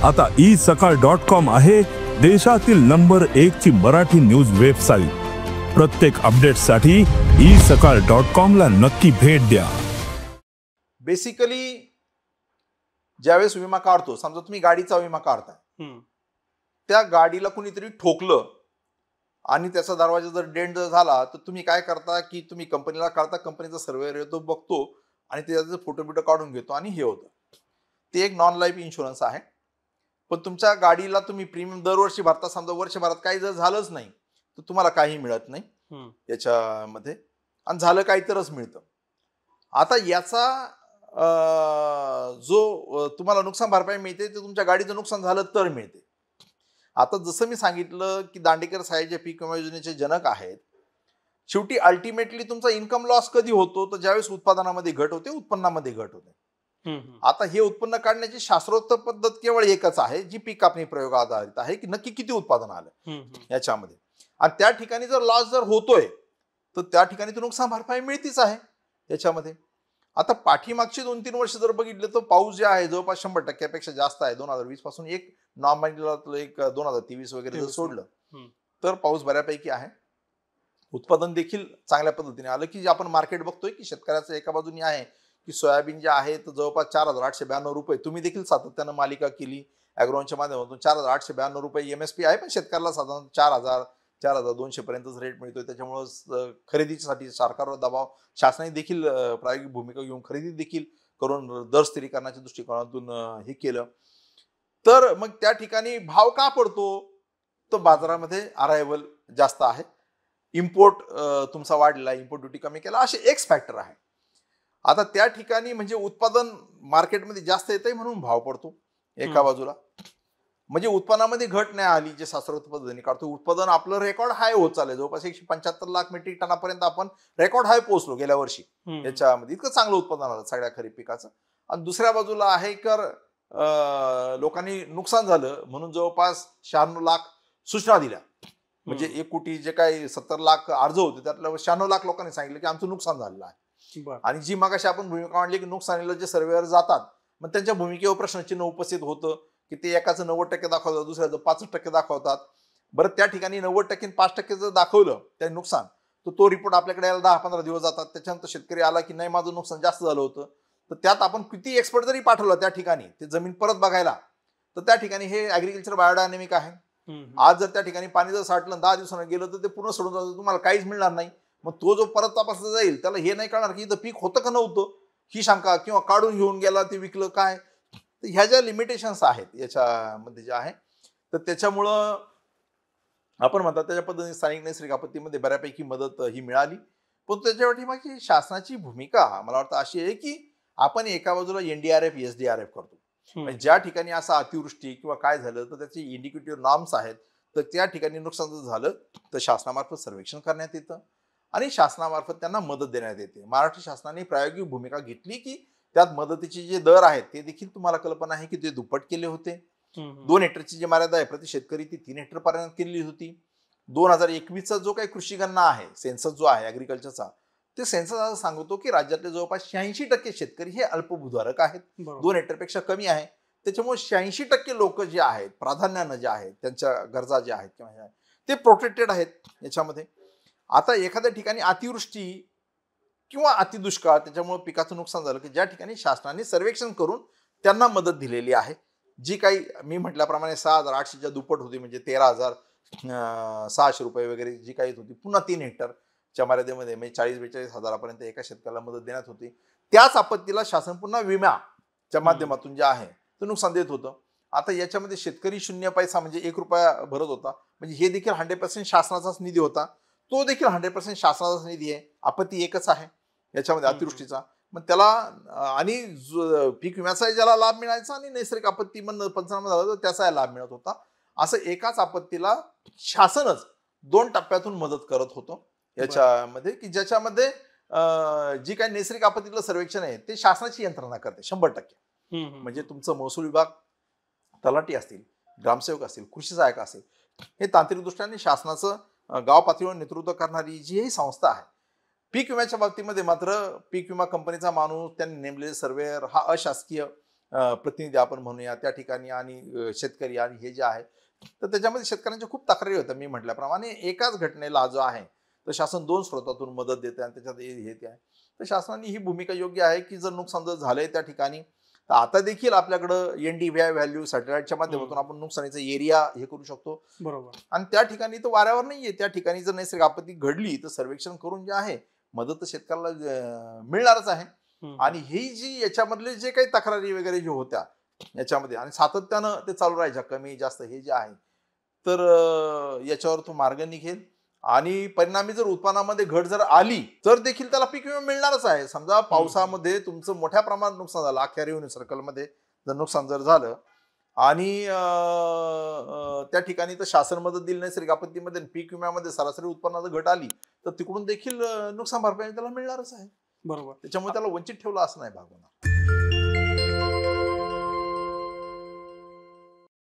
आता isakal.com आहे देशातील नंबर 1 ची मराठी न्यूज वेबसाईट। प्रत्येक अपडेटसाठी isakal.com ला नक्की भेट द्या। बेसिकली ज्यावेळेस विमा काढतो, समजा तुम्ही गाडीचा विमा काढताय, त्या गाडीला कुणीतरी ठोकलं आणि त्याचा दरवाजा जर डेंट झाला तर तुम्ही काय करता की तुम्ही कंपनीला काढता, कंपनीचा सर्वेअर येतो, बघतो आणि त्याचे फोटो बिटो काढून घेतो आणि हे होतं। ते एक नॉन लाईफ इन्शुरन्स आहे। पण तुमच्या गाडीला तुम्ही प्रीमियम दरवर्षी भरता, समजा वर्षभरात काही जर झालंच नाही तर तुम्हाला काही मिळत नाही याच्यामध्ये, आणि झालं काही तरच मिळतं। आता याचा जो तुम्हाला नुकसान भरपाई मिळते ते तुमच्या गाडीचं नुकसान झालं तर मिळते। आता जसं मी सांगितलं की दांडेकर साहेब जे पीक विमा योजनेचे जनक आहेत, शेवटी अल्टिमेटली तुमचा इन्कम लॉस कधी होतो तर ज्यावेळेस उत्पादनामध्ये घट होते, उत्पन्नामध्ये घट होते। आता हे उत्पन्न काढण्याची शास्त्रोक्त पद्धत केवळ एकच आहे, जी पीक कापणी प्रयोग आधारित आहे, की नक्की किती उत्पादन आलं याच्यामध्ये, आणि त्या ठिकाणी जर लॉस जर होतोय तर त्या ठिकाणी तर नुकसान भरपाई मिळतीच आहे याच्यामध्ये। आता पाठीमागची 2-3 वर्ष जर बघितले तर पाऊस जे आहे जवळपास 100% जास्त आहे। 2020 पासून एक नॉर्मल एक 2023 वगैरे जर सोडलं तर पाऊस बऱ्यापैकी आहे। उत्पादन देखील चांगल्या पद्धतीने आलं, की आपण मार्केट बघतोय की शेतकऱ्याचं एका बाजूने आहे की सोयाबीन जे आहे तर जवळपास 4892 रुपये, तुम्ही देखील सातत्यानं मालिका केली ॲग्रोनच्या माध्यमातून, 4892 रुपये MSP आहे, पण शेतकऱ्याला साधारण 4000-4200 पर्यंतच रेट मिळतोय। त्याच्यामुळे खरेदीसाठी सरकारवर दबाव, शासनाने देखील प्रायोगिक भूमिका घेऊन खरेदी देखील करून दर स्थिरीकरणाच्या दृष्टिकोनातून हे केलं। तर मग त्या ठिकाणी भाव का पडतो, तो बाजारामध्ये अरायवल जास्त आहे, इम्पोर्ट तुमचा वाढला, इम्पोर्ट ड्युटी कमी केला, असे एक्स फॅक्टर आहे। आता त्या ठिकाणी म्हणजे उत्पादन मार्केटमध्ये जास्त येतंय म्हणून भाव पडतो एका बाजूला, म्हणजे उत्पन्नामध्ये घट नाही आली जे शास्त्रोक्त पद्धतीने काढतो। उत्पादन आपलं रेकॉर्ड हाय होत चाललंय, जवळपास 175 लाख मेट्रिक टनापर्यंत आपण रेकॉर्ड हाय पोहोचलो गेल्या वर्षी याच्यामध्ये, इतकं चांगलं उत्पादन आलं सगळ्या खरीप पिकाचं। आणि दुसऱ्या बाजूला आहे कर लोकांनी नुकसान झालं म्हणून जवळपास 96 लाख सूचना दिल्या, म्हणजे 1 कोटी जे काही 70 लाख अर्ज होते त्यातल्या 96 लाख लोकांनी सांगितलं की आमचं नुकसान झालेलं आहे। आणि जी मगाशी आपण भूमिका मांडली की नुकसानीला जे सर्वेअर जातात, मग त्यांच्या भूमिकेवर प्रश्नचिन्ह उपस्थित होतं की ते एकाचं 90% दाखवतात, दुसऱ्याचं 65% दाखवतात। बरं, त्या ठिकाणी 90% आणि 5% जर दाखवलं त्या नुकसान, तर तो रिपोर्ट आपल्याकडे यायला 10-15 दिवस जातात। त्याच्यानंतर शेतकरी आला की नाही माझं नुकसान जास्त झालं होतं, तर त्यात आपण किती एक्सपर्ट जरी पाठवलं त्या ठिकाणी ते जमीन परत बघायला, तर त्या ठिकाणी हे ॲग्रिकल्चर बायोडायनेमिक आहे। आज जर त्या ठिकाणी पाणी जर साठलं 10 दिवसांना गेलं तर ते पूर्ण सोडून जातं, तुम्हाला काहीच मिळणार नाही। मग तो जो परत तपासला जाईल त्याला हे नाही कळणार की इथं पीक होतं का नव्हतं ही शंका, किंवा काढून घेऊन गेला ते विकलं काय, तर ह्या ज्या लिमिटेशन्स आहेत याच्यामध्ये जे आहे, तर त्याच्यामुळं आपण म्हणतात त्याच्या पद्धतीने स्थानिक नैसर्गिक आपत्तीमध्ये बऱ्यापैकी मदत ही मिळाली। पण त्याच्या पाठीमागची शासनाची भूमिका मला वाटतं अशी आहे की आपण एका बाजूला NDRF SDRF करतो, म्हणजे ज्या ठिकाणी असं अतिवृष्टी किंवा काय झालं तर त्याचे इंडिकेटिव्ह नॉर्म्स आहेत, तर त्या ठिकाणी नुकसान जर झालं तर शासनामार्फत सर्वेक्षण करण्यात येतं आणि शासनामार्फत त्यांना मदत देण्यात येते। महाराष्ट्र शासनाने प्रायोगिक भूमिका घेतली की त्यात मदतीचे जे दर आहेत ते देखील तुम्हाला कल्पना आहे की ते दुप्पट केले होते। 2 हेक्टरची जी मर्यादा आहे प्रति शेतकरी ती 3 हेक्टर पर्यंत केली होती। 2021चा जो काही कृषी गणना आहे, सेन्सस जो आहे ॲग्रिकल्चरचा, ते सेन्सस असं सांगतो की राज्यातले जवळपास 86% शेतकरी हे अल्पभूधारक आहेत, 2 हेक्टरपेक्षा कमी आहे। त्याच्यामुळे 86% लोक जे आहेत प्राधान्यानं जे आहेत त्यांच्या गरजा ज्या आहेत किंवा ते प्रोटेक्टेड आहेत याच्यामध्ये। आता एखाद्या ठिकाणी अतिवृष्टी किंवा अतिदुष्काळ त्याच्यामुळे पिकाचं नुकसान झालं की ज्या ठिकाणी शासनाने सर्वेक्षण करून त्यांना मदत दिलेली आहे, जी काही मी म्हटल्याप्रमाणे 6800च्या दुप्पट होती, म्हणजे 13,600 रुपये वगैरे जी काही होती, पुन्हा 3 हेक्टरच्या मर्यादेमध्ये म्हणजे 40-42 हजारापर्यंत एका शेतकऱ्याला मदत देण्यात होती। त्याच आपत्तीला शासन पुन्हा विम्याच्या माध्यमातून जे आहे ते नुकसान देत होतं। आता याच्यामध्ये शेतकरी 0 पैसा म्हणजे 1 रुपया भरत होता, म्हणजे हे देखील 100% शासनाचाच निधी होता, तो देखील 100% शासनाचाच निधी आहे। आपत्ती एकच आहे याच्यामध्ये अतिवृष्टीचा, मग त्याला आणि पीक विम्याचा ज्याला लाभ मिळायचा आणि नैसर्गिक आपत्ती मधून पंचनामा झाला तर त्याचा लाभ मिळत होता। असं एकाच आपत्तीला शासनच 2 टप्प्यातून मदत करत होतं याच्यामध्ये, की ज्याच्यामध्ये जी काही नैसर्गिक आपत्तीतलं सर्वेक्षण आहे ते शासनाची यंत्रणा करते 100%। म्हणजे तुमचं महसूल विभाग, तलाठी असतील, ग्रामसेवक असतील, कृषी सहाय्यक असेल, हे तांत्रिक दृष्ट्याने शासनाचं गाव पातळीवर नेतृत्व करणारी जी ही संस्था आहे। पीक विम्याच्या बाबतीमध्ये मात्र पीक विमा कंपनीचा माणूस, त्यांनी नेमलेले सर्वेअर हा अशासकीय प्रतिनिधी आपण म्हणूया त्या ठिकाणी आणि शेतकरी आणि हे जे आहे, तर त्याच्यामध्ये शेतकऱ्यांच्या खूप तक्रारी होत्या. मी म्हटल्याप्रमाणे एकाच घटनेला जो आहे तर शासन 2 स्रोतातून मदत देते आणि त्याच्यात हे ते आहे. तर शासनाने ही भूमिका योग्य आहे की जर नुकसान जर झालंय त्या ठिकाणी, तर आता देखील आपल्याकडं NDVI व्हॅल्यू सॅटेलाइटच्या माध्यमातून आपण नुकसानीचा एरिया हे करू शकतो. बरोबर. आणि त्या ठिकाणी तर वाऱ्यावर नाहीये, त्या ठिकाणी जर नैसर्गिक आपत्ती घडली तर सर्वेक्षण करून जे आहे मदत तर शेतकऱ्याला मिळणारच आहे. आणि ही जी याच्यामधले जे काही तक्रारी वगैरे जे होत्या याच्यामध्ये आणि सातत्यानं ते चालू राहायच्या कमी जास्त हे जे आहे, तर याच्यावर तो मार्ग निघेल. आणि परिणामी जर उत्पन्नामध्ये घट जर आली तर देखील त्याला पीक विमा मिळणारच आहे. समजा पावसामध्ये तुमचं मोठ्या प्रमाणात नुकसान झालं, अख्ख्या रेव्हेन्यू सर्कलमध्ये जर नुकसान जर झालं आणि त्या ठिकाणी तर शासन मदत दिली नैसर्गिक आपत्तीमध्ये, पीक विम्यामध्ये सरासरी उत्पन्नात घट आली तर तिकडून देखील नुकसान भरपाई त्याला मिळणारच आहे. बरोबर. त्याच्यामुळे त्याला वंचित ठेवलं असं नाही भाग होणार.